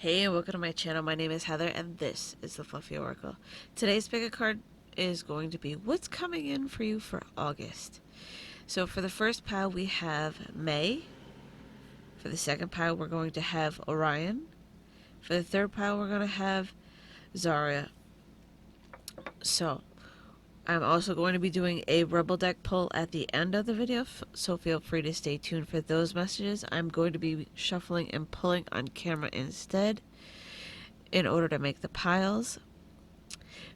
Hey and welcome to my channel. My name is Heather and this is the Fluffy Oracle. Today's pick a card is going to be what's coming in for you for August. So for the first pile we have May. For the second pile we're going to have Orion. For the third pile we're going to have Zarya. So I'm also going to be doing a Rebel deck pull at the end of the video, so feel free to stay tuned for those messages. I'm going to be shuffling and pulling on camera instead in order to make the piles.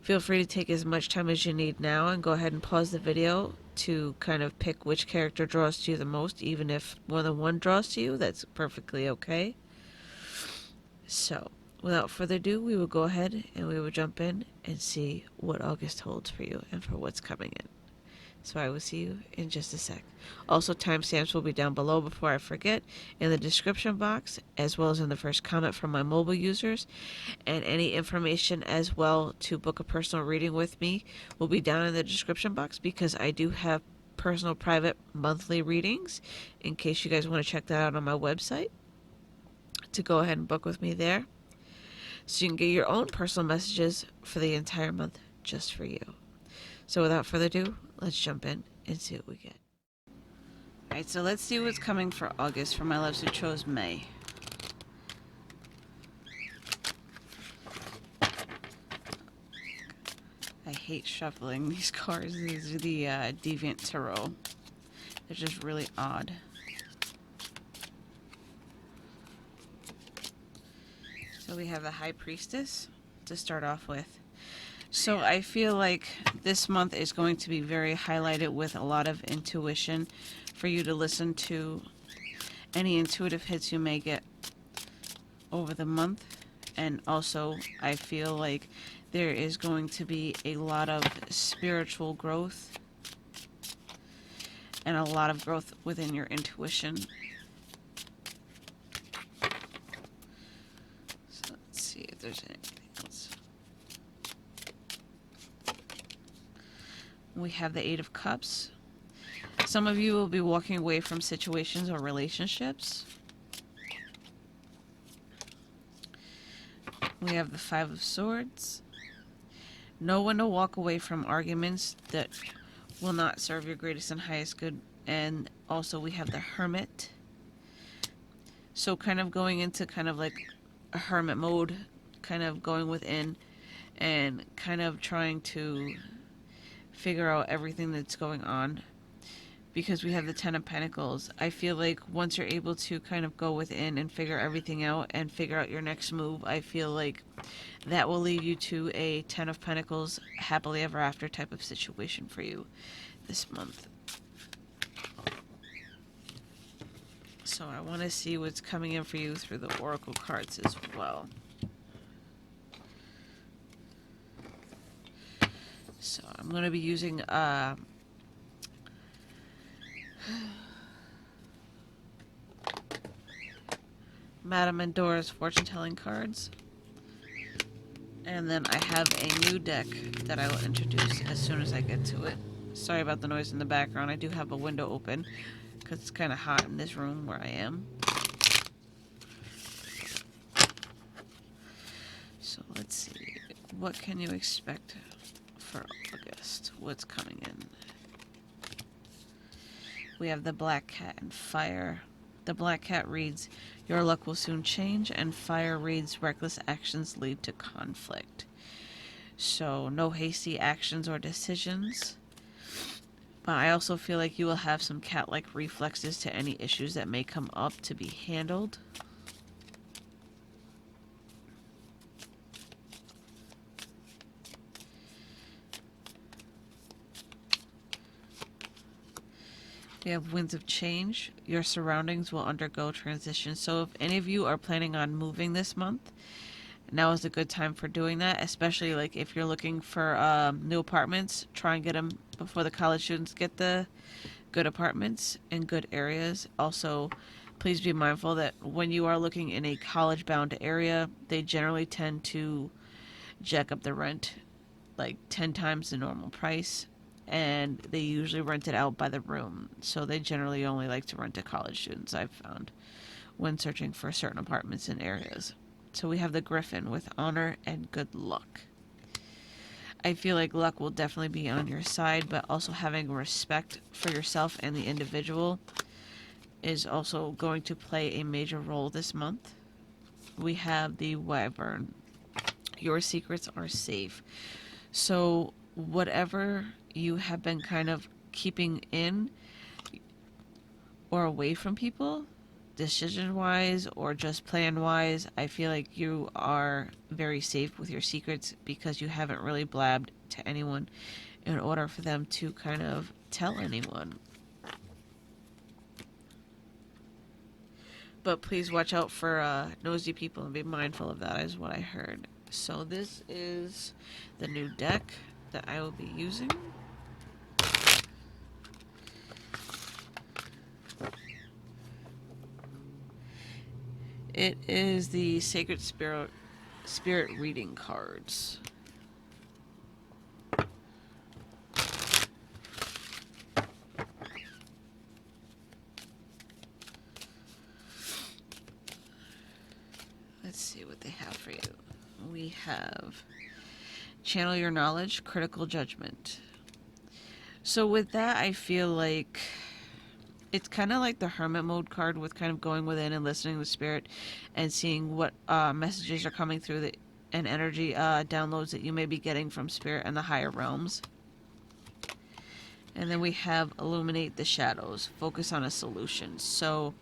Feel free to take as much time as you need now and go ahead and pause the video to kind of pick which character draws to you the most. Even if more than one draws to you, that's perfectly okay. So, without further ado, we will go ahead and we will jump in and see what August holds for you and for what's coming in. So I will see you in just a sec. Also, timestamps will be down below before I forget in the description box, as well as in the first comment from my mobile users. And any information as well to book a personal reading with me will be down in the description box, because I do have personal private monthly readings in case you guys want to check that out on my website, to go ahead and book with me there. So you can get your own personal messages for the entire month just for you. So without further ado, let's jump in and see what we get. Alright, so let's see what's coming for August for my loves who chose May. I hate shuffling these cards. These are the Deviant Tarot. They're just really odd. So we have the High Priestess to start off with. So I feel like this month is going to be very highlighted with a lot of intuition for you to listen to any intuitive hits you may get over the month. And also I feel like there is going to be a lot of spiritual growth and a lot of growth within your intuition. So let's see if there's anything else. We have the Eight of Cups. Some of you will be walking away from situations or relationships. We have the Five of Swords. Know when to walk away from arguments that will not serve your greatest and highest good. And also we have the Hermit. So kind of going into kind of like a hermit mode, kind of going within and kind of trying to figure out everything that's going on. Because we have the Ten of Pentacles, I feel like once you're able to kind of go within and figure everything out and figure out your next move, I feel like that will lead you to a Ten of Pentacles happily ever after type of situation for you this month. So I want to see what's coming in for you through the Oracle cards as well. So I'm going to be using Madame Endora's fortune-telling cards. And then I have a new deck that I will introduce as soon as I get to it. Sorry about the noise in the background. I do have a window open because it's kind of hot in this room where I am. So let's see. What can you expect for August? What's coming in? We have the Black Cat and Fire. The Black Cat reads, your luck will soon change, and Fire reads, reckless actions lead to conflict. So no hasty actions or decisions. But I also feel like you will have some cat-like reflexes to any issues that may come up to be handled. We have Winds of Change. Your surroundings will undergo transition. So if any of you are planning on moving this month, now is a good time for doing that, especially like if you're looking for new apartments. Try and get them before the college students get the good apartments in good areas. Also, please be mindful that when you are looking in a college-bound area, they generally tend to jack up the rent like 10 times the normal price. And they usually rent it out by the room. So they generally only like to rent to college students, I've found, when searching for certain apartments in areas. So we have the Griffin with honor and good luck. I feel like luck will definitely be on your side, but also having respect for yourself and the individual is also going to play a major role this month. We have the Wyvern. Your secrets are safe. So whatever you have been kind of keeping in or away from people, decision wise or just plan wise, I feel like you are very safe with your secrets because you haven't really blabbed to anyone in order for them to kind of tell anyone. But please watch out for nosy people and be mindful of that, is what I heard. So this is the new deck that I will be using. It is the Sacred Spirit reading cards. Let's see what they have for you. We have Channel Your Knowledge, Critical Judgment. So with that, I feel like it's kind of like the Hermit Mode card with kind of going within and listening to the spirit and seeing what messages are coming through and energy downloads that you may be getting from spirit and the higher realms. And then we have Illuminate the Shadows, focus on a solution. So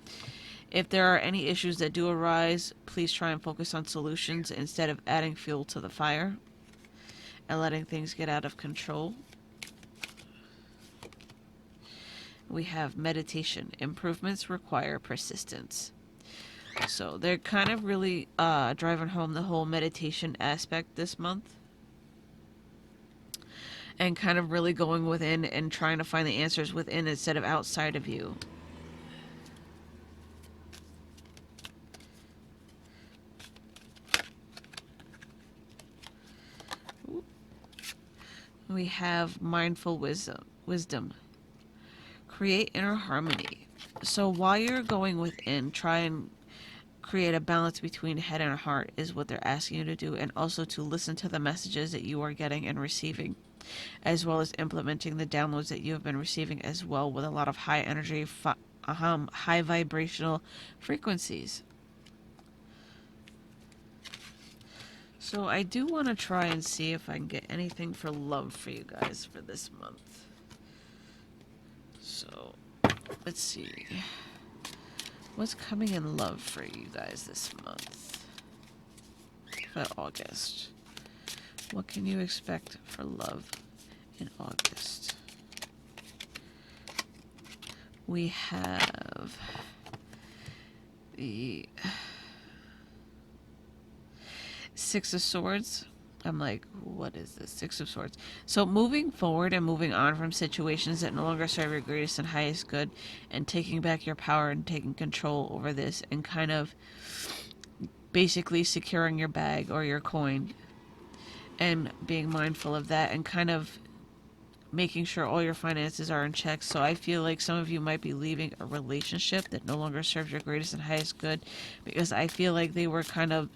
if there are any issues that do arise, please try and focus on solutions instead of adding fuel to the fire and letting things get out of control. We have Meditation. Improvements require persistence. So they're kind of really driving home the whole meditation aspect this month. And kind of really going within and trying to find the answers within instead of outside of you. We have Mindful Wisdom. Create inner harmony. So while you're going within, try and create a balance between head and heart is what they're asking you to do, and also to listen to the messages that you are getting and receiving, as well as implementing the downloads that you have been receiving as well with a lot of high energy, high vibrational frequencies. So I do want to try and see if I can get anything for love for you guys for this month. So, let's see. What's coming in love for you guys this month? For August. What can you expect for love in August? We have the Six of Swords. I'm like, what is this? Six of Swords. So moving forward and moving on from situations that no longer serve your greatest and highest good, and taking back your power and taking control over this, and kind of basically securing your bag or your coin and being mindful of that, and kind of making sure all your finances are in check. So I feel like some of you might be leaving a relationship that no longer serves your greatest and highest good, because I feel like they were kind of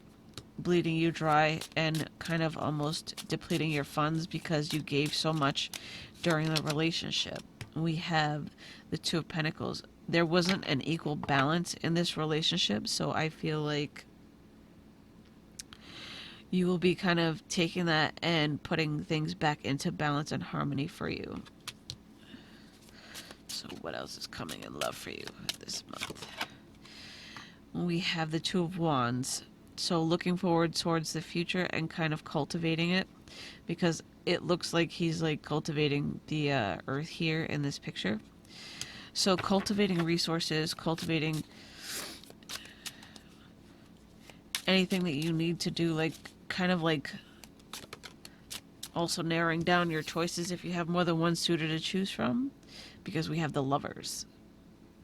bleeding you dry and kind of almost depleting your funds because you gave so much during the relationship. We have the Two of Pentacles. There wasn't an equal balance in this relationship, so I feel like you will be kind of taking that and putting things back into balance and harmony for you. So what else is coming in love for you this month? We have the Two of Wands. So looking forward towards the future and kind of cultivating it, because it looks like he's like cultivating the earth here in this picture. So cultivating resources, cultivating anything that you need to do, like kind of like also narrowing down your choices if you have more than one suitor to choose from, because we have the Lovers.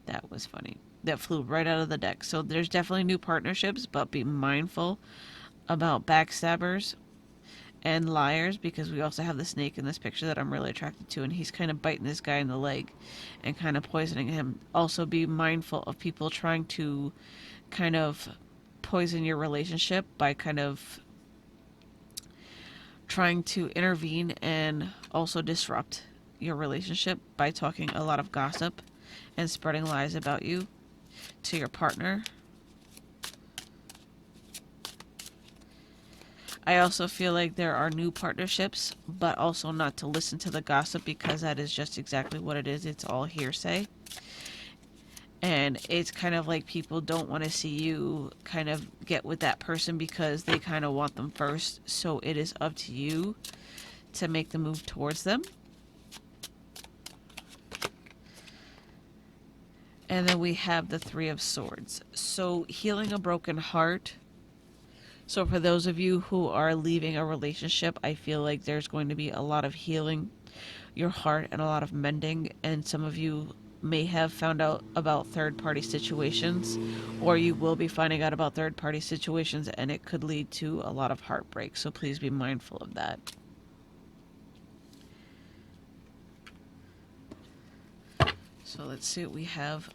That was funny. That flew right out of the deck. So there's definitely new partnerships, but be mindful about backstabbers and liars, because we also have the snake in this picture that I'm really attracted to, and he's kind of biting this guy in the leg and kind of poisoning him. Also be mindful of people trying to kind of poison your relationship by kind of trying to intervene and also disrupt your relationship by talking a lot of gossip and spreading lies about you to your partner. I also feel like there are new partnerships, but also not to listen to the gossip because that is just exactly what it is. It's all hearsay. And it's kind of like people don't want to see you kind of get with that person because they kind of want them first. So it is up to you to make the move towards them. And then we have the Three of Swords. So healing a broken heart. So for those of you who are leaving a relationship, I feel like there's going to be a lot of healing your heart and a lot of mending. And some of you may have found out about third-party situations, or you will be finding out about third-party situations, and it could lead to a lot of heartbreak. So please be mindful of that. So let's see what we have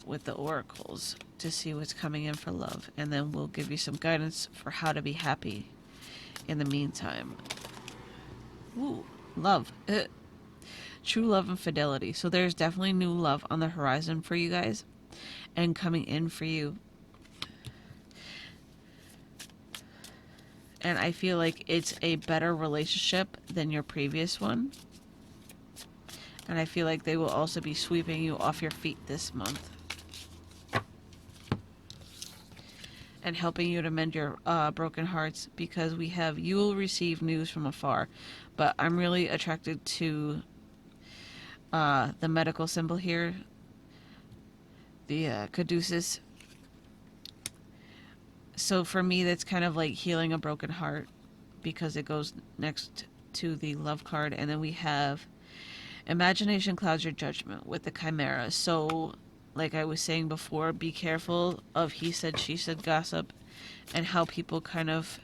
with the oracles to see what's coming in for love, and then we'll give you some guidance for how to be happy in the meantime. Ooh, love. True love and fidelity. So there's definitely new love on the horizon for you guys and coming in for you. And I feel like it's a better relationship than your previous one. And I feel like they will also be sweeping you off your feet this month and helping you to mend your broken hearts, because we have you will receive news from afar. But I'm really attracted to the medical symbol here, the caduceus. So for me, that's kind of like healing a broken heart because it goes next to the love card. And then we have imagination clouds your judgment with the chimera. So like I was saying before, be careful of he said, she said gossip and how people kind of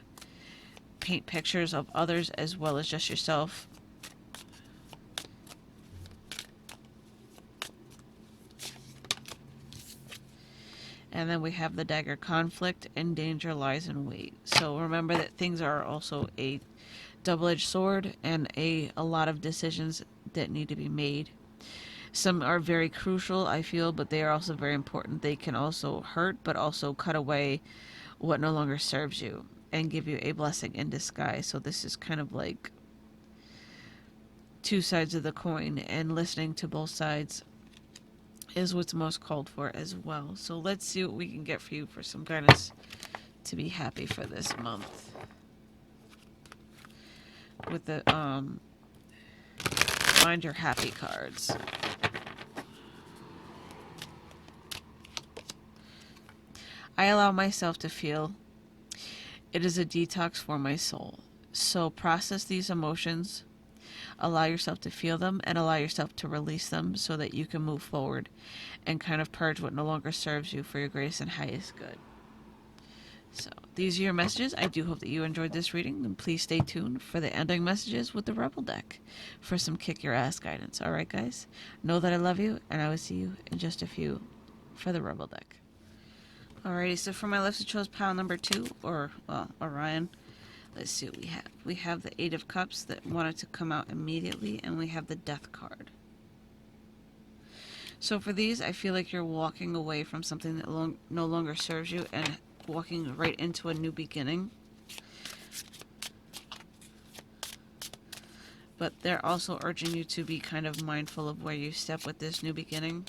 paint pictures of others as well as just yourself. And then we have the dagger, conflict and danger lies in wait. So remember that things are also a double-edged sword and a lot of decisions that need to be made. Some are very crucial, I feel, but they are also very important. They can also hurt, but also cut away what no longer serves you and give you a blessing in disguise. So this is kind of like two sides of the coin, and listening to both sides is what's most called for as well. So let's see what we can get for you for some guidance to be happy for this month. With the find your happy cards. I allow myself to feel. It is a detox for my soul. So process these emotions, allow yourself to feel them, and allow yourself to release them so that you can move forward and kind of purge what no longer serves you for your greatest and highest good. So these are your messages. I do hope that you enjoyed this reading, and please stay tuned for the ending messages with the Rebel deck for some kick your ass guidance. Alright guys, know that I love you, and I will see you in just a few for the Rebel deck. Alrighty, so for my left I chose pile number 2, or well, Orion. Let's see what we have. We have the Eight of Cups that wanted to come out immediately, and we have the Death card. So for these, I feel like you're walking away from something that no longer serves you and walking right into a new beginning. But they're also urging you to be kind of mindful of where you step with this new beginning.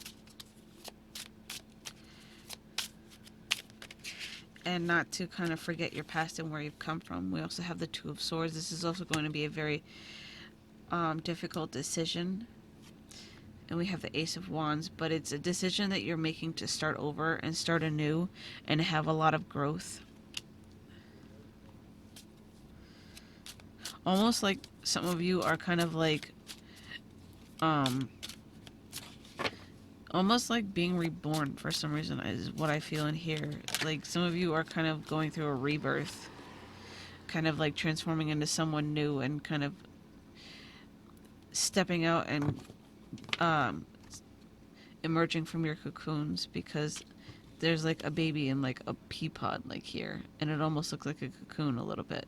And not to kind of forget your past and where you've come from. We also have the Two of Swords. This is also going to be a very difficult decision. And we have the Ace of Wands, but it's a decision that you're making to start over and start anew and have a lot of growth. Almost like some of you are kind of like almost like being reborn for some reason is what I feel in here. Like some of you are kind of going through a rebirth, kind of like transforming into someone new and kind of stepping out and emerging from your cocoons, because there's like a baby in like a pea pod like here, and it almost looks like a cocoon a little bit.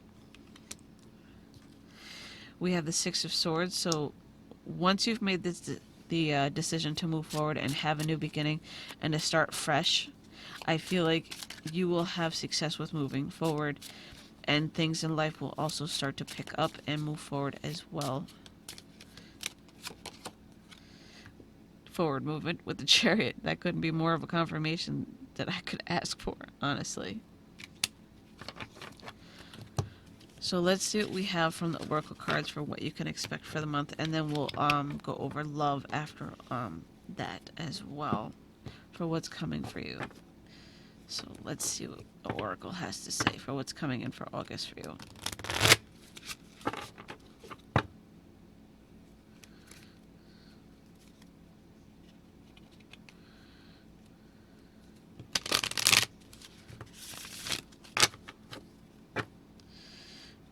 We have the Six of Swords, so once you've made the decision to move forward and have a new beginning and to start fresh, I feel like you will have success with moving forward, and things in life will also start to pick up and move forward as well. Forward movement with the Chariot. That couldn't be more of a confirmation that I could ask for, honestly. So let's see what we have from the Oracle cards for what you can expect for the month, and then we'll go over love after that as well for what's coming for you. So let's see what the Oracle has to say for what's coming in for August for you.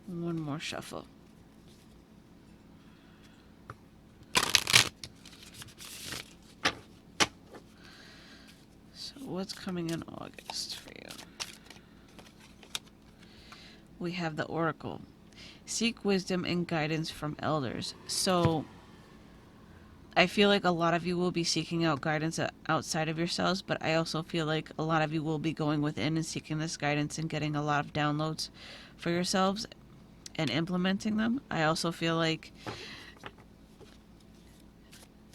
One more shuffle. So what's coming in August for you? We have the Oracle. Seek wisdom and guidance from elders. So I feel like a lot of you will be seeking out guidance outside of yourselves, but I also feel like a lot of you will be going within and seeking this guidance and getting a lot of downloads for yourselves and implementing them. I also feel like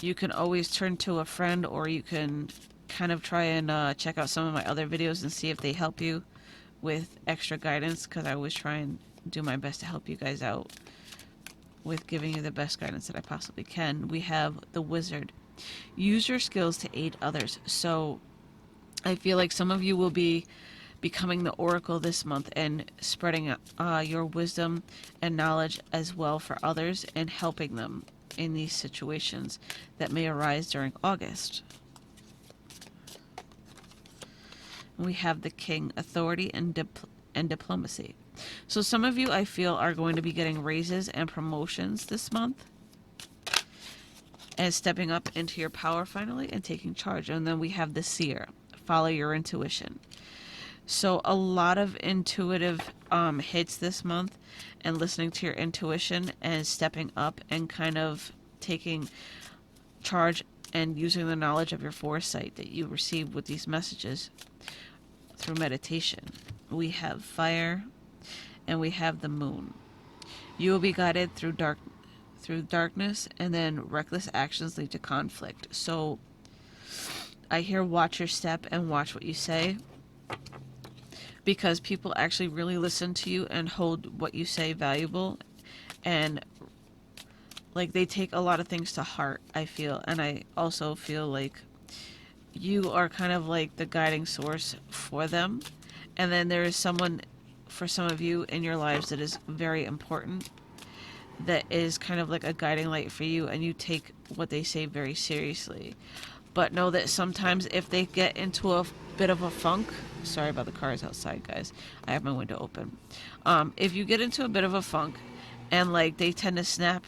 you can always turn to a friend, or you can kind of try and check out some of my other videos and see if they help you with extra guidance, because I always try and do my best to help you guys out with giving you the best guidance that I possibly can. We have the Wizard. Use your skills to aid others. So I feel like some of you will be becoming the Oracle this month and spreading your wisdom and knowledge as well for others and helping them in these situations that may arise during August. We have the King, authority and diplomacy. So some of you, I feel, are going to be getting raises and promotions this month and stepping up into your power finally and taking charge. And then we have the Seer, follow your intuition. So a lot of intuitive hits this month, and listening to your intuition and stepping up and kind of taking charge and using the knowledge of your foresight that you receive with these messages through meditation. We have fire, and we have the moon. You will be guided through darkness, and then reckless actions lead to conflict. So I hear watch your step and watch what you say, because people actually really listen to you and hold what you say valuable, and like they take a lot of things to heart, I feel. And I also feel like you are kind of like the guiding source for them. And then there is someone, for some of you in your lives, that is very important, that is kind of like a guiding light for you, and you take what they say very seriously. But know that sometimes if they get into a bit of a funk, sorry about the cars outside, guys, I have my window open. If you get into a bit of a funk and like they tend to snap,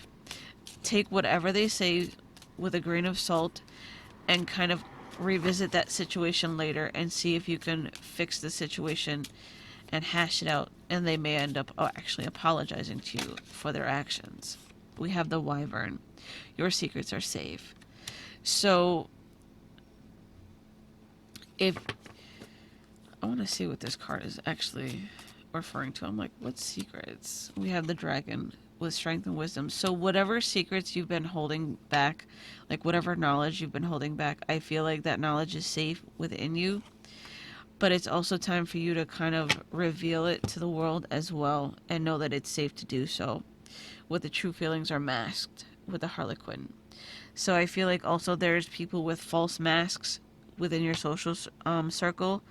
take whatever they say with a grain of salt and kind of revisit that situation later and see if you can fix the situation and hash it out, and they may end up actually apologizing to you for their actions. We have the Wyvern. Your secrets are safe. So if I want to see what this card is actually referring to, I'm like, what secrets? We have the Dragon with strength and wisdom. So whatever secrets you've been holding back, like whatever knowledge you've been holding back, I feel like that knowledge is safe within you. But it's also time for you to kind of reveal it to the world as well, and know that it's safe to do so. What the true feelings are masked with the Harlequin. So I feel like also there's people with false masks within your social circle,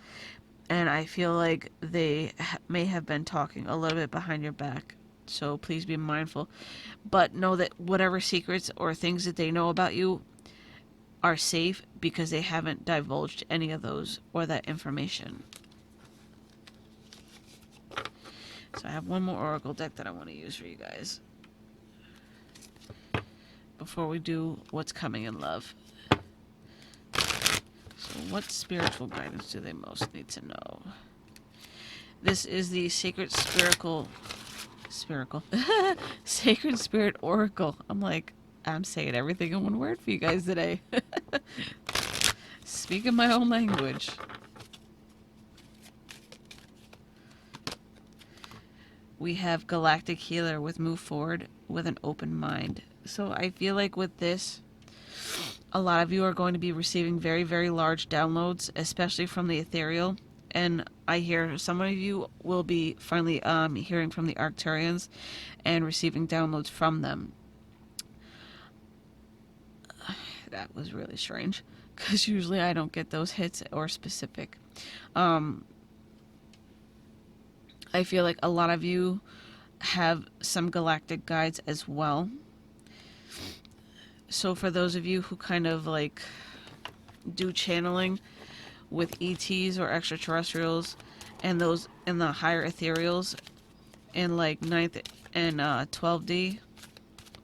and I feel like they may have been talking a little bit behind your back. So please be mindful. But know that whatever secrets or things that they know about you are safe, because they haven't divulged any of those or that information. So I have one more Oracle deck that I want to use for you guys before we do what's coming in love. So what spiritual guidance do they most need to know? This is the Sacred Sacred Spirit Oracle. I'm saying everything in one word for you guys today. Speaking my own language. We have Galactic Healer with move forward with an open mind. So I feel like with this, a lot of you are going to be receiving very, very large downloads, especially from the ethereal. And I hear some of you will be finally hearing from the Arcturians and receiving downloads from them. That was really strange, because usually I don't get those hits or specific. I feel like a lot of you have some galactic guides as well. So for those of you who kind of like do channeling with ETs or extraterrestrials and those in the higher ethereals in like 9th and 12D,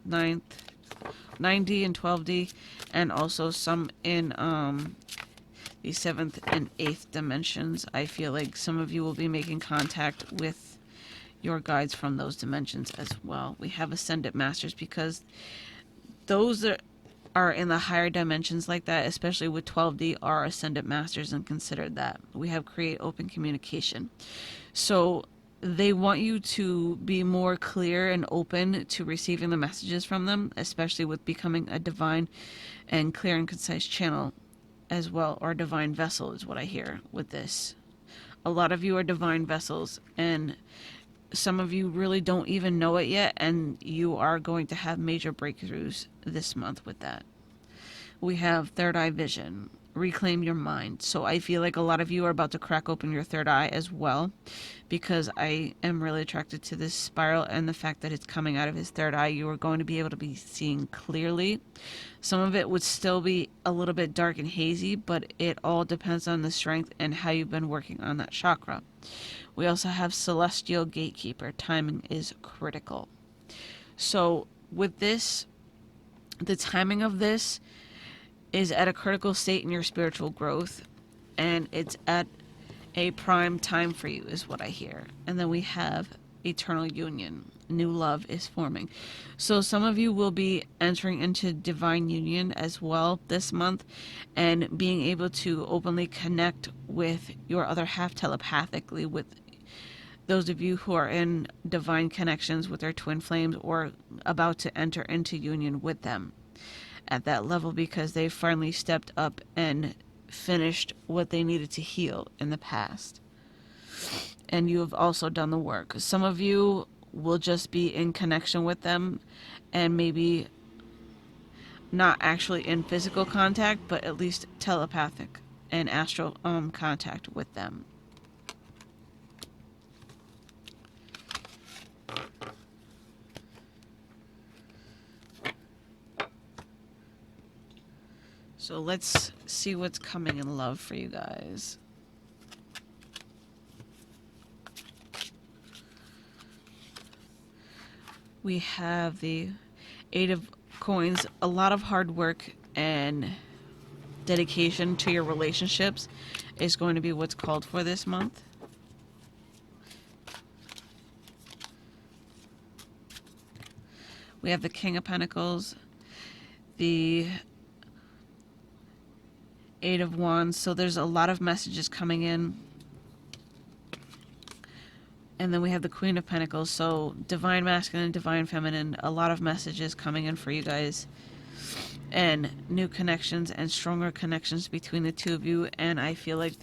9D and 12D, and also some in the 7th and 8th dimensions, I feel like some of you will be making contact with your guides from those dimensions as well. We have Ascended Masters because those that are in the higher dimensions like that, especially with 12D, are Ascended Masters and considered that. We have Create Open Communication. So they want you to be more clear and open to receiving the messages from them, especially with becoming a divine and clear and concise channel as well, or divine vessel is what I hear with this. A lot of you are divine vessels, and some of you really don't even know it yet, and you are going to have major breakthroughs this month with that. We have Third Eye Vision, Reclaim Your Mind. So I feel like a lot of you are about to crack open your third eye as well, because I am really attracted to this spiral and the fact that it's coming out of his third eye. You are going to be able to be seeing clearly. Some of it would still be a little bit dark and hazy, but it all depends on the strength and how you've been working on that chakra. We also have Celestial Gatekeeper. Timing is critical. So with this, the timing of this is at a critical state in your spiritual growth, and it's at a prime time for you is what I hear. And then we have Eternal Union. New love is forming. So some of you will be entering into divine union as well this month, and being able to openly connect with your other half telepathically, with those of you who are in divine connections with their twin flames or about to enter into union with them at that level, because they finally stepped up and finished what they needed to heal in the past. And you have also done the work. Some of you will just be in connection with them and maybe not actually in physical contact, but at least telepathic and astral contact with them. So let's see what's coming in love for you guys. We have the Eight of Coins. A lot of hard work and dedication to your relationships is going to be what's called for this month. We have the King of Pentacles, the Eight of Wands. So there's a lot of messages coming in. And then we have the Queen of Pentacles. So divine masculine, divine feminine. A lot of messages coming in for you guys. And new connections and stronger connections between the two of you. And I feel like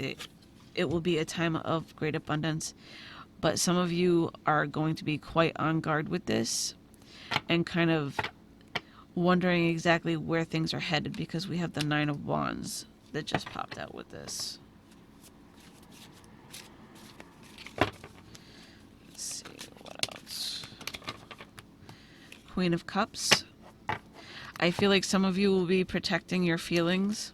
it will be a time of great abundance. But some of you are going to be quite on guard with this and kind of wondering exactly where things are headed, because we have the Nine of Wands that just popped out with this. Let's see, what else? Queen of Cups. I feel like some of you will be protecting your feelings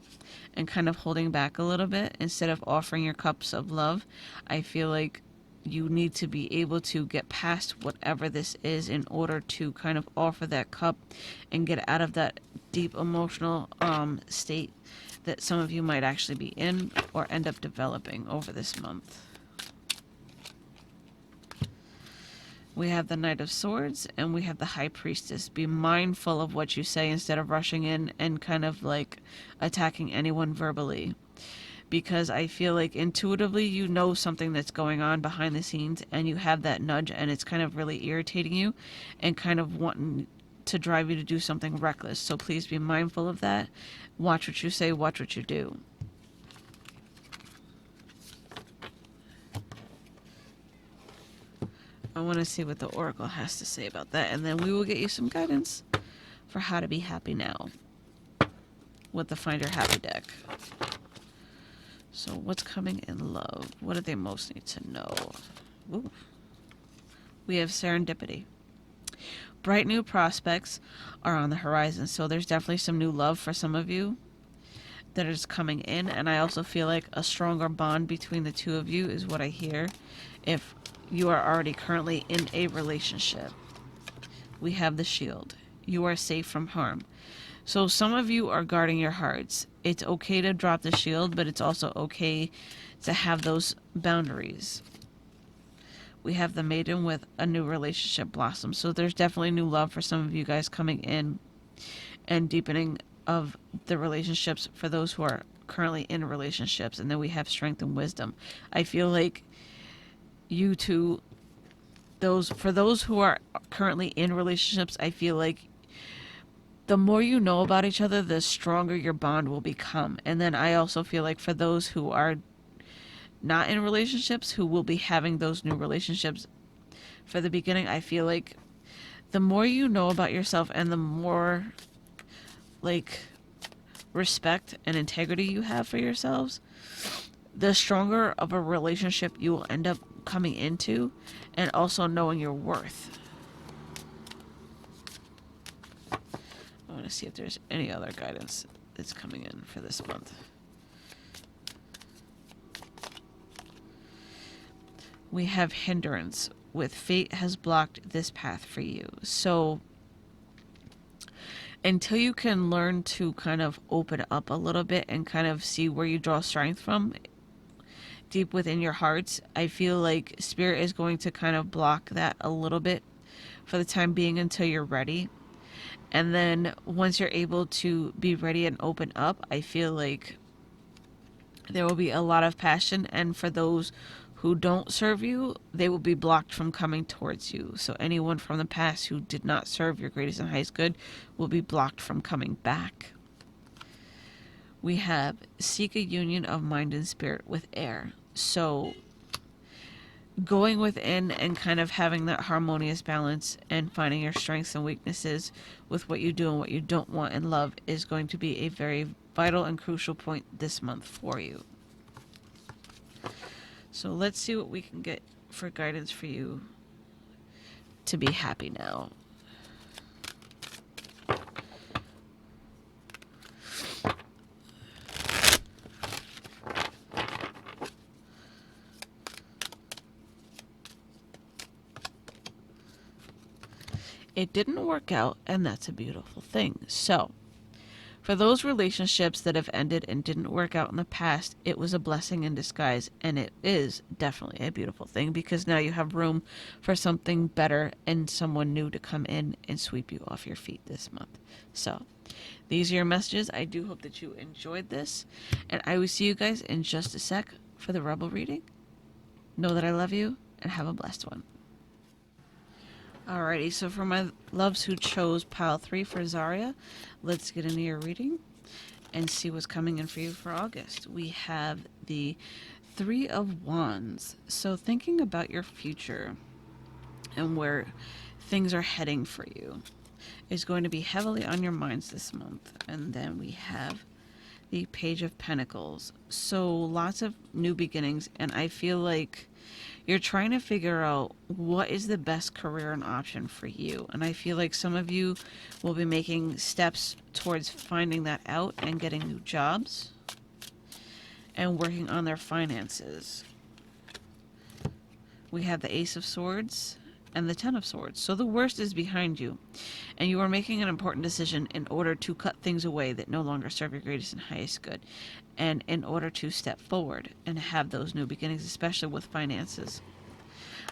and kind of holding back a little bit instead of offering your cups of love. I feel like you need to be able to get past whatever this is in order to kind of offer that cup and get out of that deep emotional state that some of you might actually be in or end up developing over this month. We have the Knight of Swords and we have the High Priestess. Be mindful of what you say instead of rushing in and kind of like attacking anyone verbally. Because I feel like intuitively you know something that's going on behind the scenes and you have that nudge and it's kind of really irritating you and kind of wanting to drive you to do something reckless. So please be mindful of that. Watch what you say, watch what you do. I want to see what the Oracle has to say about that, and then we will get you some guidance for how to be happy now with the Find Your Happy deck. So what's coming in love? What do they most need to know? Ooh. We have serendipity. Bright new prospects are on the horizon, so there's definitely some new love for some of you that is coming in, and I also feel like a stronger bond between the two of you is what I hear if you are already currently in a relationship. We have the Shield. You are safe from harm. So some of you are guarding your hearts. It's okay to drop the shield, but it's also okay to have those boundaries. We have the Maiden with a new relationship blossom. So there's definitely new love for some of you guys coming in and deepening of the relationships for those who are currently in relationships. And then we have strength and wisdom. I feel like you two, for those who are currently in relationships, I feel like the more you know about each other, the stronger your bond will become. And then I also feel like for those who are not in relationships, who will be having those new relationships for the beginning, I feel like the more you know about yourself and the more like respect and integrity you have for yourselves, the stronger of a relationship you will end up coming into, and also knowing your worth. I want to see if there's any other guidance that's coming in for this month. We have hindrance with fate has blocked this path for you. So until you can learn to kind of open up a little bit and kind of see where you draw strength from deep within your hearts, I feel like Spirit is going to kind of block that a little bit for the time being until you're ready. And then once you're able to be ready and open up, I feel like there will be a lot of passion. And for those who don't serve you, they will be blocked from coming towards you. So anyone from the past who did not serve your greatest and highest good will be blocked from coming back. We have seek a union of mind and spirit with air. So going within and kind of having that harmonious balance and finding your strengths and weaknesses with what you do and what you don't want in love is going to be a very vital and crucial point this month for you. So let's see what we can get for guidance for you to be happy now. It didn't work out, and that's a beautiful thing. So, for those relationships that have ended and didn't work out in the past, it was a blessing in disguise, and it is definitely a beautiful thing because now you have room for something better and someone new to come in and sweep you off your feet this month. So, these are your messages. I do hope that you enjoyed this, and I will see you guys in just a sec for the Rebel reading. Know that I love you, and have a blessed one. Alrighty, so for my loves who chose pile 3 for Zarya, let's get into your reading and see what's coming in for you for August. We have the 3 of Wands. So thinking about your future and where things are heading for you is going to be heavily on your minds this month. And then we have the Page of Pentacles. So lots of new beginnings, and I feel like you're trying to figure out what is the best career and option for you. And I feel like some of you will be making steps towards finding that out and getting new jobs and working on their finances. We have the Ace of Swords and the Ten of Swords. So the worst is behind you, and you are making an important decision in order to cut things away that no longer serve your greatest and highest good, and in order to step forward and have those new beginnings, especially with finances.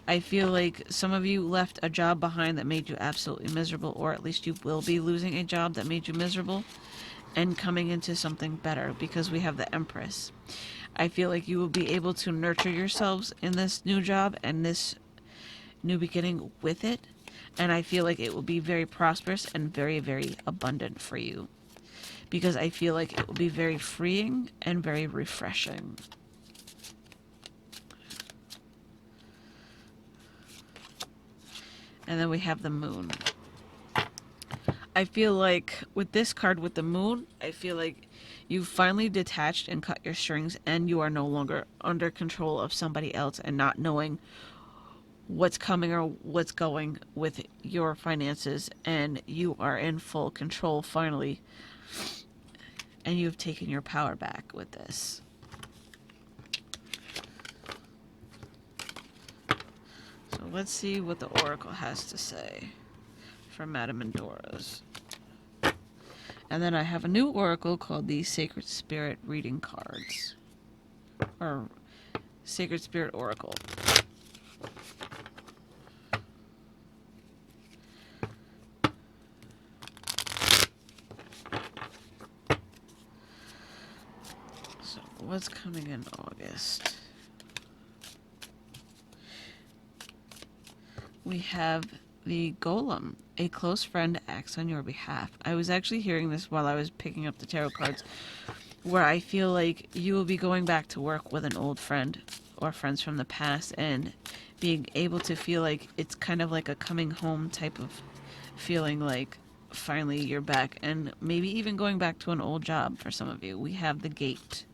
I feel like some of you left a job behind that made you absolutely miserable, or at least you will be losing a job that made you miserable and coming into something better, because we have the Empress. I feel like you will be able to nurture yourselves in this new job and this new beginning with it, and I feel like it will be very prosperous and very, very abundant for you, because I feel like it will be very freeing and very refreshing. And then we have the Moon. I feel like with this card, with the Moon, I feel like you've finally detached and cut your strings, and you are no longer under control of somebody else and not knowing what's coming or what's going with your finances, and you are in full control finally, and you've taken your power back with this. So let's see what the Oracle has to say for Madame Endora's. And then I have a new Oracle called the Sacred Spirit Reading Cards, or Sacred Spirit Oracle. So what's coming in August? We have the Golem. A close friend acts on your behalf. I was actually hearing this while I was picking up the tarot cards, where I feel like you will be going back to work with an old friend or friends from the past, and being able to feel like it's kind of like a coming home type of feeling, like finally you're back, and maybe even going back to an old job for some of you. We have the Gate.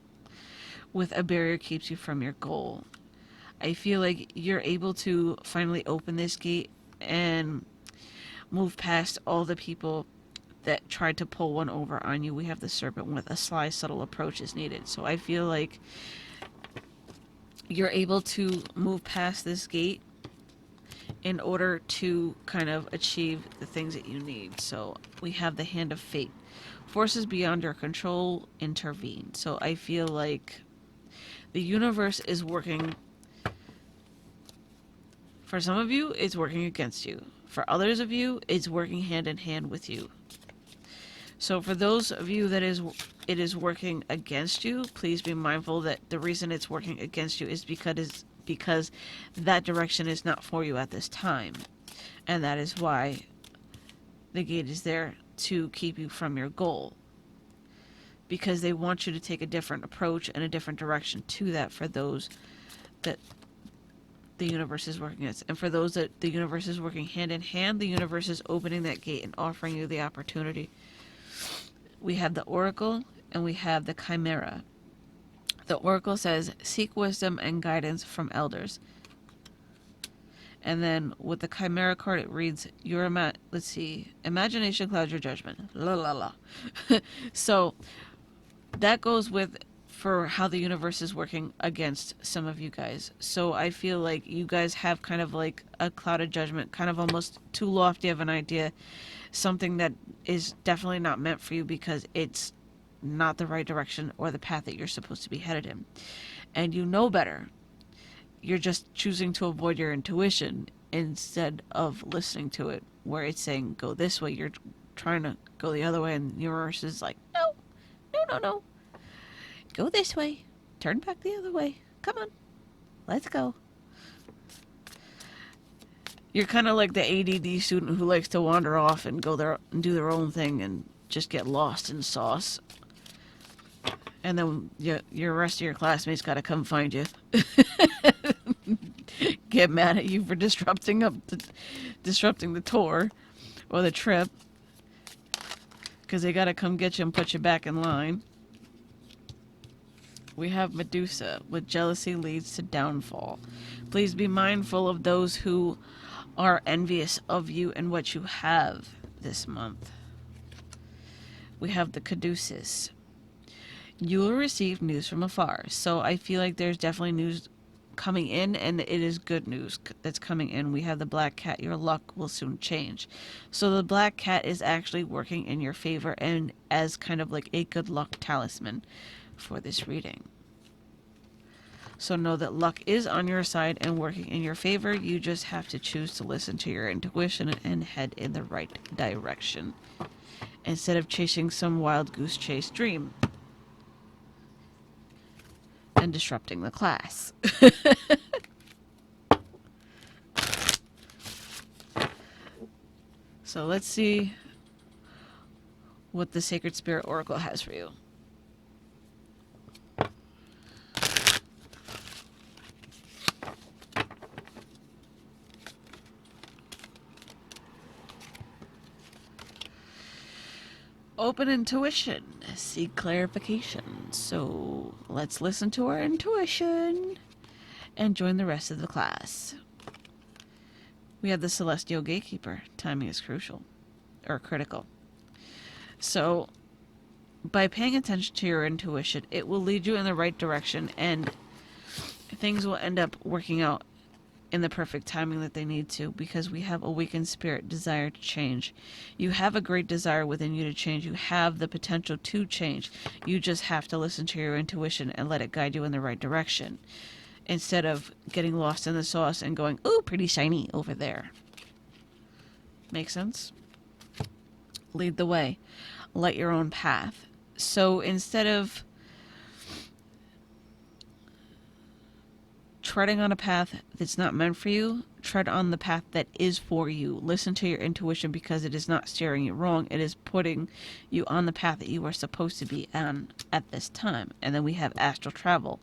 With a barrier keeps you from your goal. I feel like you're able to finally open this gate and move past all the people that tried to pull one over on you. We have the Serpent. With a sly, subtle approach is needed. So I feel like you're able to move past this gate in order to kind of achieve the things that you need. So we have the Hand of Fate. Forces beyond your control intervene. So I feel like the universe is working. For some of you, it's working against you. For others of you, it's working hand in hand with you. So for those of you that it is working against you, please be mindful that the reason it's working against you is because that direction is not for you at this time. And that is why the gate is there to keep you from your goal. Because they want you to take a different approach and a different direction to that, for those that the universe is working against. And for those that the universe is working hand in hand, the universe is opening that gate and offering you the opportunity. We have the Oracle and we have the Chimera. The Oracle says, seek wisdom and guidance from elders. And then with the Chimera card, it reads, let's see, imagination clouds your judgment. La la la. So that goes with for how the universe is working against some of you guys. So I feel like you guys have kind of like a clouded judgment, kind of almost too lofty of an idea, something that is definitely not meant for you because it's not the right direction or the path that you're supposed to be headed in. And you know better. You're just choosing to avoid your intuition instead of listening to it, where it's saying, go this way. You're trying to go the other way, and the universe is like, no, no, no, no. Go this way. Turn back the other way. Come on. Let's go. You're kind of like the ADD student who likes to wander off and go there and do their own thing and just get lost in sauce. And then your rest of your classmates got to come find you. Get mad at you for disrupting the tour or the trip. Because they got to come get you and put you back in line. We have Medusa. With jealousy leads to downfall. Please be mindful of those who are envious of you and what you have this month. We have the Caduceus. You will receive news from afar. So I feel like there's definitely news coming in, and it is good news that's coming in. We have the black cat. Your luck will soon change. So the black cat is actually working in your favor and as kind of like a good luck talisman for this reading. So know that luck is on your side and working in your favor. You just have to choose to listen to your intuition and head in the right direction instead of chasing some wild goose chase dream and disrupting the class. So let's see what the Sacred Spirit Oracle has for you. Open intuition. Seek clarification. So let's listen to our intuition and join the rest of the class. We have the Celestial Gatekeeper. Timing is crucial. Or critical. So by paying attention to your intuition, it will lead you in the right direction and things will end up working out in the perfect timing that they need to, because we have awakened spirit, desire to change. You have a great desire within you to change. You have the potential to change. You just have to listen to your intuition and let it guide you in the right direction, instead of getting lost in the sauce and going, ooh, pretty shiny over there. Make sense? Lead the way. Light your own path. So instead of treading on a path that's not meant for you, tread on the path that is for you. Listen to your intuition, because it is not steering you wrong. It is putting you on the path that you are supposed to be on at this time. And then we have astral travel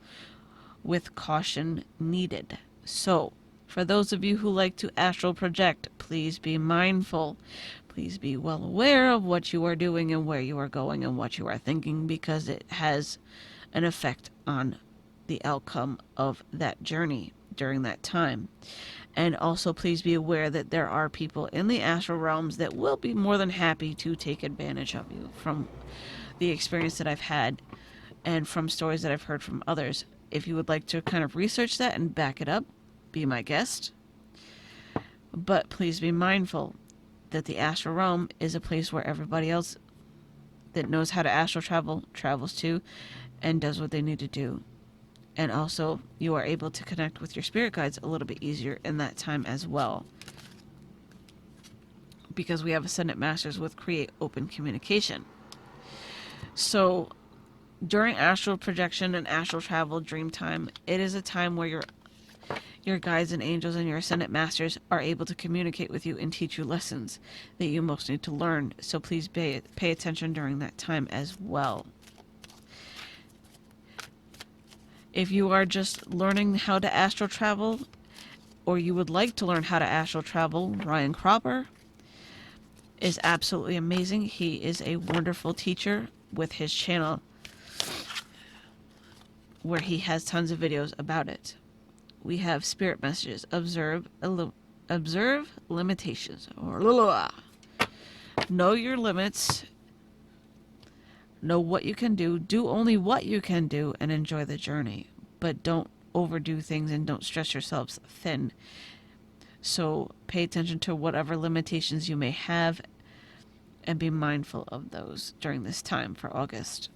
with caution needed. So for those of you who like to astral project, please be mindful. Please be well aware of what you are doing and where you are going and what you are thinking, because it has an effect on the outcome of that journey during that time. And also please be aware that there are people in the astral realms that will be more than happy to take advantage of you. From the experience that I've had and from stories that I've heard from others, if you would like to kind of research that and back it up, be my guest. But please be mindful that the astral realm is a place where everybody else that knows how to astral travel travels to and does what they need to do. And also, you are able to connect with your spirit guides a little bit easier in that time as well, because we have Ascendant Masters with Create Open Communication. So during astral projection and astral travel dream time, it is a time where your guides and angels and your Ascendant Masters are able to communicate with you and teach you lessons that you most need to learn. So please pay attention during that time as well. If you are just learning how to astral travel, or you would like to learn how to astral travel, Ryan Cropper is absolutely amazing. He is a wonderful teacher with his channel where he has tons of videos about it. We have spirit messages. Observe limitations. Know your limits. Know what you can do. Do only what you can do and enjoy the journey. But don't overdo things and don't stress yourselves thin. So pay attention to whatever limitations you may have and be mindful of those during this time for August.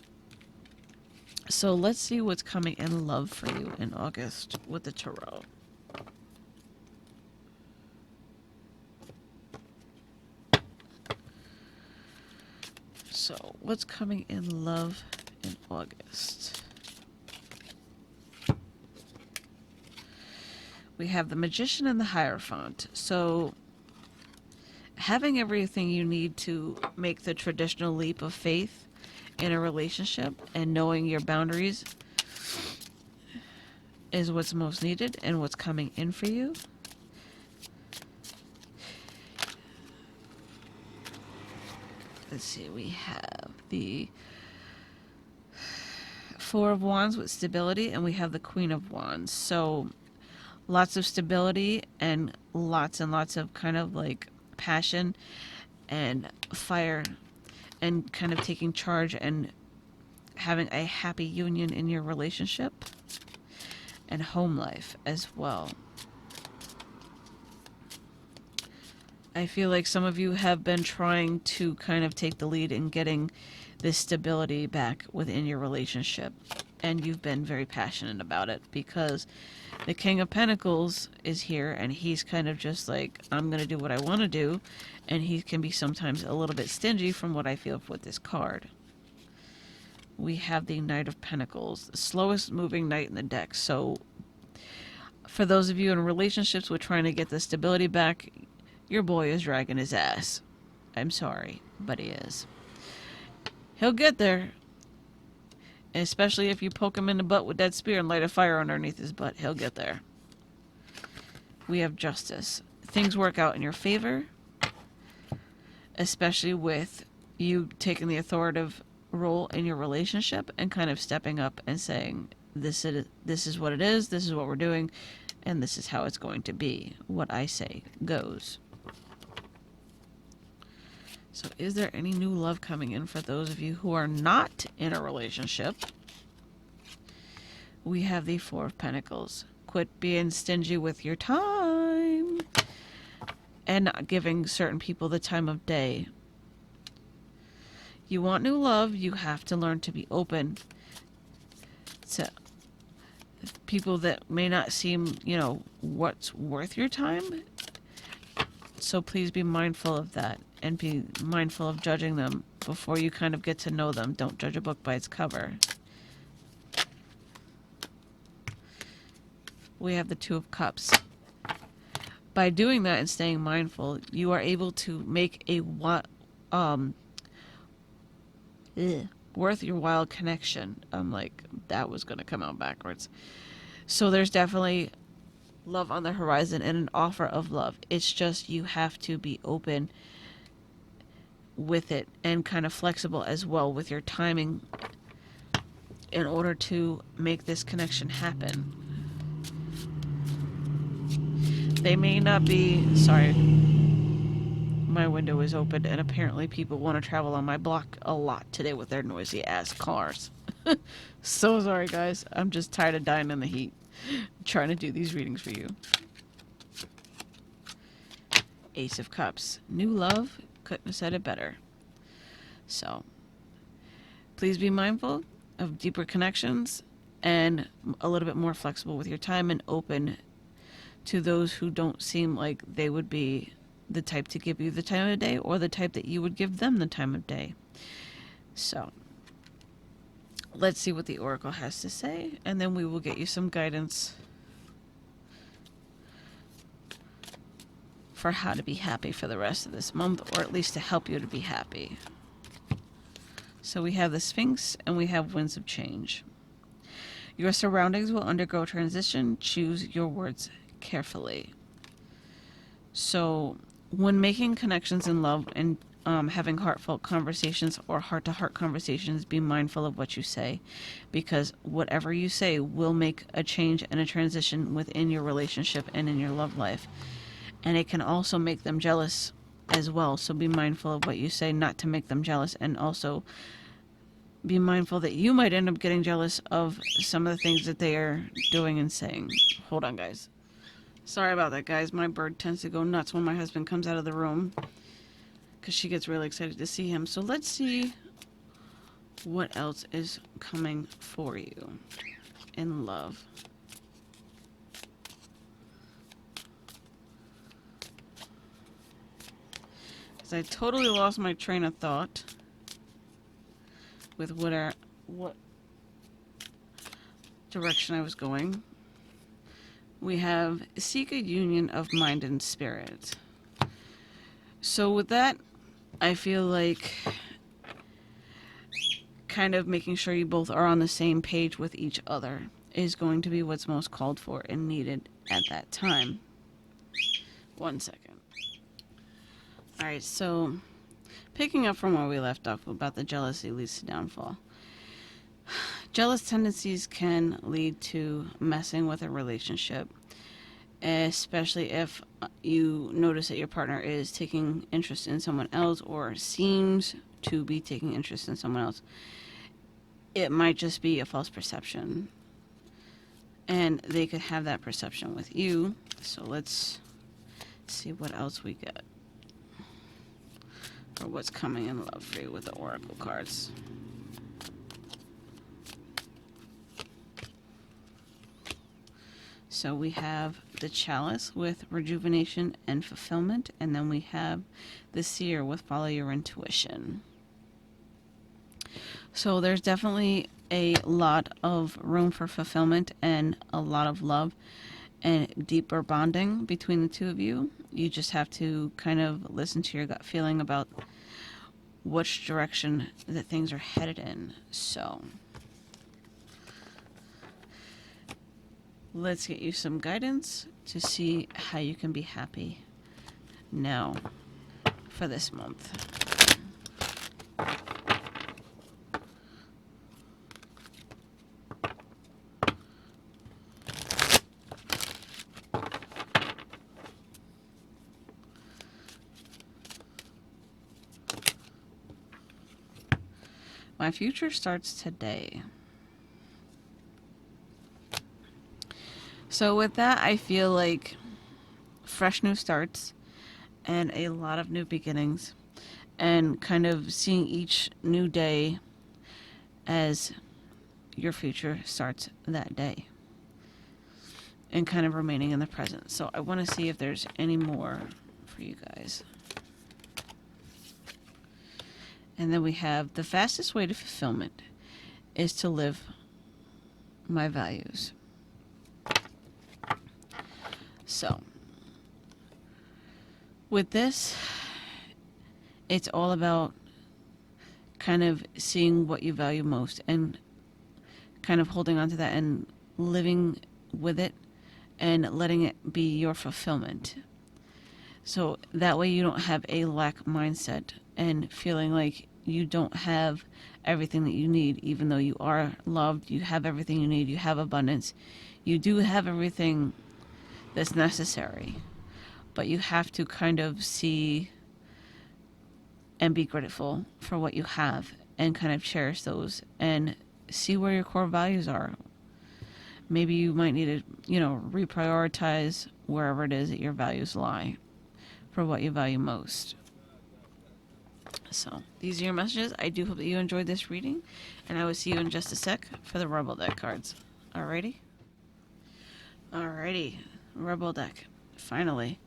So let's see what's coming in love for you in August with the tarot. So what's coming in love in August? We have the Magician and the Hierophant. So having everything you need to make the traditional leap of faith in a relationship and knowing your boundaries is what's most needed and what's coming in for you. Let's see, we have the Four of Wands with stability, and we have the Queen of Wands. So lots of stability and lots of kind of like passion and fire and kind of taking charge and having a happy union in your relationship. and home life as well. I feel like some of you have been trying to kind of take the lead in getting this stability back within your relationship. And you've been very passionate about it because the King of Pentacles is here and he's kind of just like, I'm going to do what I want to do. And he can be sometimes a little bit stingy from what I feel with this card. We have the Knight of Pentacles, the slowest moving knight in the deck. So for those of you in relationships with trying to get the stability back, your boy is dragging his ass. I'm sorry, but he is. He'll get there. Especially if you poke him in the butt with that spear and light a fire underneath his butt. He'll get there. We have Justice. Things work out in your favor. Especially with you taking the authoritative role in your relationship and kind of stepping up and saying, this is what it is, this is what we're doing, and this is how it's going to be. What I say goes. So is there any new love coming in for those of you who are not in a relationship? We have the Four of Pentacles. Quit being stingy with your time and not giving certain people the time of day. You want new love, you have to learn to be open to people that may not seem, what's worth your time. So please be mindful of that and be mindful of judging them before you kind of get to know them. Don't judge a book by its cover. We have the Two of Cups. By doing that and staying mindful, you are able to make a worth your while connection. I'm like, that was going to come out backwards. So there's definitely love on the horizon and an offer of love. It's just you have to be open with it and kind of flexible as well with your timing in order to make this connection happen. They may not be... Sorry. My window is open and apparently people want to travel on my block a lot today with their noisy ass cars. So sorry guys. I'm just tired of dying in the heat. Trying to do these readings for you. Ace of Cups. New love. Couldn't have said it better. So, please be mindful of deeper connections and a little bit more flexible with your time and open to those who don't seem like they would be the type to give you the time of day or the type that you would give them the time of day. So, let's see what the Oracle has to say, and then we will get you some guidance for how to be happy for the rest of this month, or at least to help you to be happy. So we have the Sphinx, and we have Winds of Change. Your surroundings will undergo transition. Choose your words carefully. So when making connections in love and having heartfelt conversations or heart-to-heart conversations, be mindful of what you say, because whatever you say will make a change and a transition within your relationship and in your love life. And it can also make them jealous as well. So be mindful of what you say, not to make them jealous, and also be mindful that you might end up getting jealous of some of the things that they are doing and saying. Hold on, guys. Sorry about that, guys. My bird tends to go nuts when my husband comes out of the room because she gets really excited to see him. So let's see what else is coming for you in love. Because I totally lost my train of thought with what direction I was going. We have seek a union of mind and spirit. So with that, I feel like kind of making sure you both are on the same page with each other is going to be what's most called for and needed at that time. 1 second. Alright, so picking up from where we left off about the jealousy leads to downfall. Jealous tendencies can lead to messing with a relationship, especially if you notice that your partner is taking interest in someone else or seems to be taking interest in someone else. It might just be a false perception. And they could have that perception with you. So let's see what else we get. Or what's coming in love for you with the oracle cards. So we have the chalice with rejuvenation and fulfillment. And then we have the seer with follow your intuition. So there's definitely a lot of room for fulfillment and a lot of love and deeper bonding between the two of you. You just have to kind of listen to your gut feeling about which direction that things are headed in. So let's get you some guidance to see how you can be happy now for this month. My future starts today. So with that, I feel like fresh new starts and a lot of new beginnings, and kind of seeing each new day as your future starts that day, and kind of remaining in the present. So I want to see if there's any more for you guys. And then we have the fastest way to fulfillment is to live my values. So with this, it's all about kind of seeing what you value most and kind of holding on to that and living with it and letting it be your fulfillment. So that way you don't have a lack mindset and feeling like you don't have everything that you need, even though you are loved, you have everything you need, you have abundance. You do have everything that's necessary, but you have to kind of see and be grateful for what you have and kind of cherish those and see where your core values are. Maybe you might need to, reprioritize wherever it is that your values lie for what you value most. So these are your messages. I do hope that you enjoyed this reading, and I will see you in just a sec for the Rebel deck cards. Alrighty? Alrighty. Rebel deck. Finally.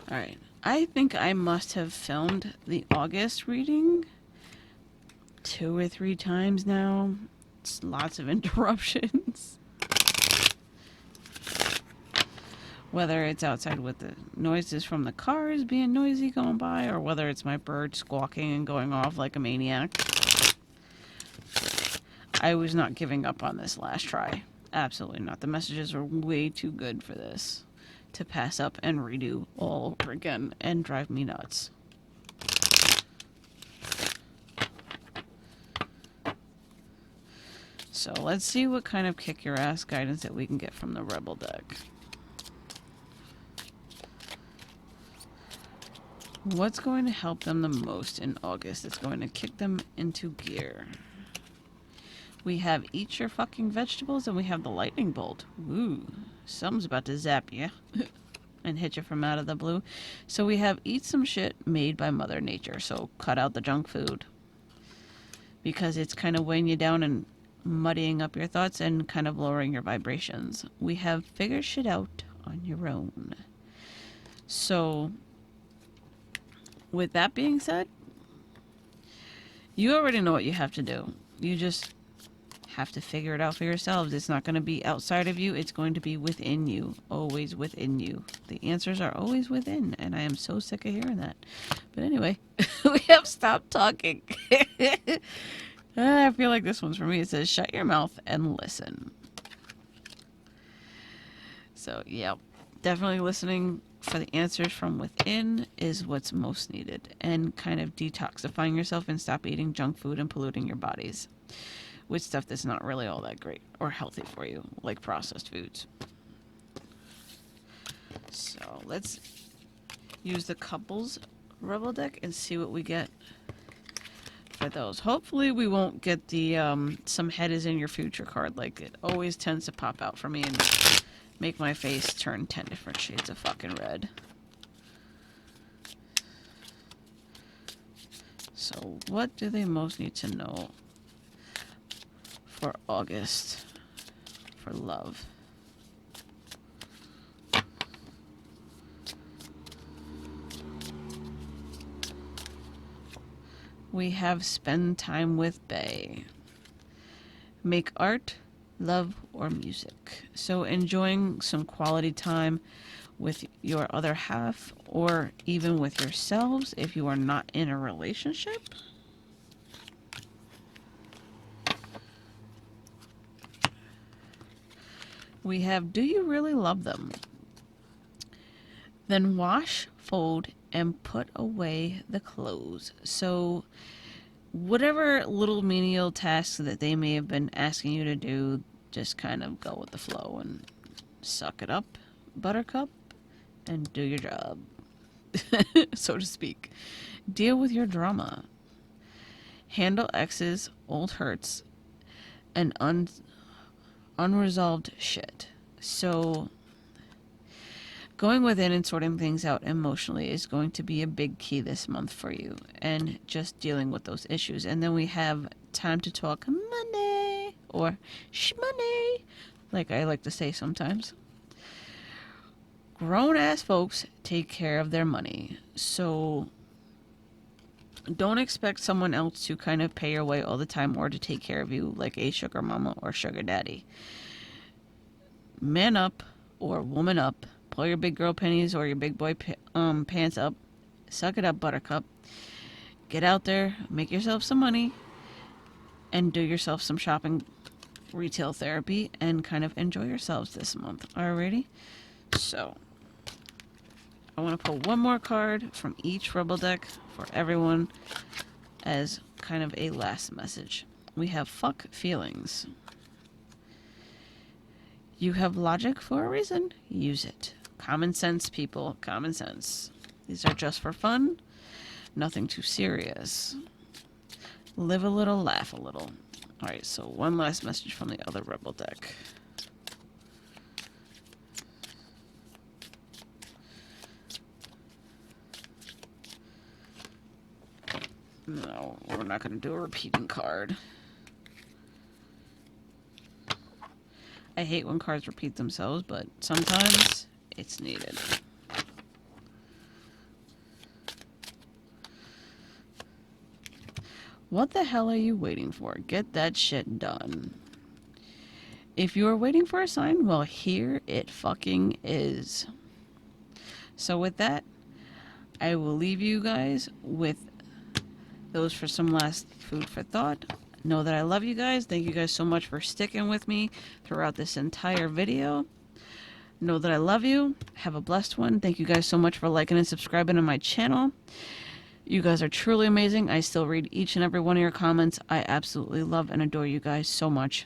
Alright. I think I must have filmed the August reading 2 or 3 times now. It's lots of interruptions. Whether it's outside with the noises from the cars being noisy going by, or whether it's my bird squawking and going off like a maniac. I was not giving up on this last try. Absolutely not. The messages are way too good for this to pass up and redo all over again and drive me nuts. So let's see what kind of kick your ass guidance that we can get from the Rebel deck. What's going to help them the most in August? It's going to kick them into gear. We have eat your fucking vegetables, and we have the lightning bolt. Ooh, something's about to zap you and hit you from out of the blue. So we have eat some shit made by Mother Nature. So cut out the junk food, because it's kind of weighing you down and muddying up your thoughts and kind of lowering your vibrations. We have figure shit out on your own. So with that being said, you already know what you have to do. You just have to figure it out for yourselves. It's not going to be outside of you. It's going to be within you. Always within you. The answers are always within, and I am so sick of hearing that. But anyway, we have stopped talking. I feel like this one's for me. It says, shut your mouth and listen. So, yeah, definitely listening for the answers from within is what's most needed, and kind of detoxifying yourself and stop eating junk food and polluting your bodies with stuff that's not really all that great or healthy for you, like processed foods. So let's use the couples Rebel deck and see what we get for those. Hopefully we won't get the some head is in your future card. Like, it always tends to pop out for me and make my face turn 10 different shades of fucking red. So what do they most need to know for August for love? We have spend time with Bae. Make art, love, or music. So enjoying some quality time with your other half or even with yourselves if you are not in a relationship. We have do you really love them? Then wash, fold, and put away the clothes. So whatever little menial tasks that they may have been asking you to do, just kind of go with the flow and suck it up, buttercup, and do your job, so to speak. Deal with your drama. Handle exes, old hurts, and unresolved shit. So going within and sorting things out emotionally is going to be a big key this month for you, and just dealing with those issues. And then we have time to talk money, or shmoney, like I like to say sometimes. Grown ass folks take care of their money, so don't expect someone else to kind of pay your way all the time or to take care of you like a sugar mama or sugar daddy. Man up or woman up. Pull your big girl panties or your big boy pants up. Suck it up, buttercup. Get out there, make yourself some money, and do yourself some shopping, retail therapy, and kind of enjoy yourselves this month. Alrighty? So, I want to pull one more card from each Rebel deck for everyone as kind of a last message. We have fuck feelings. You have logic for a reason. Use it. Common sense, people. Common sense. These are just for fun. Nothing too serious. Live a little, laugh a little. Alright, so one last message from the other Rebel deck. No, we're not going to do a repeating card. I hate when cards repeat themselves, but sometimes it's needed. What the hell are you waiting for? Get that shit done. If you are waiting for a sign, well, here it fucking is. So with that, I will leave you guys with those for some last food for thought. Know that I love you guys. Thank you guys so much for sticking with me throughout this entire video. Know that I love you. Have a blessed one. Thank you guys so much for liking and subscribing to my channel. You guys are truly amazing. I still read each and every one of your comments. I absolutely love and adore you guys so much.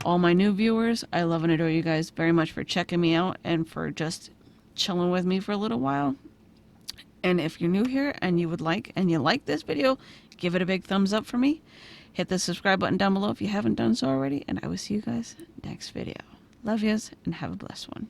All my new viewers, I love and adore you guys very much for checking me out and for just chilling with me for a little while. And if you're new here and you like this video, give it a big thumbs up for me. Hit the subscribe button down below if you haven't done so already. And I will see you guys next video. Love yous and have a blessed one.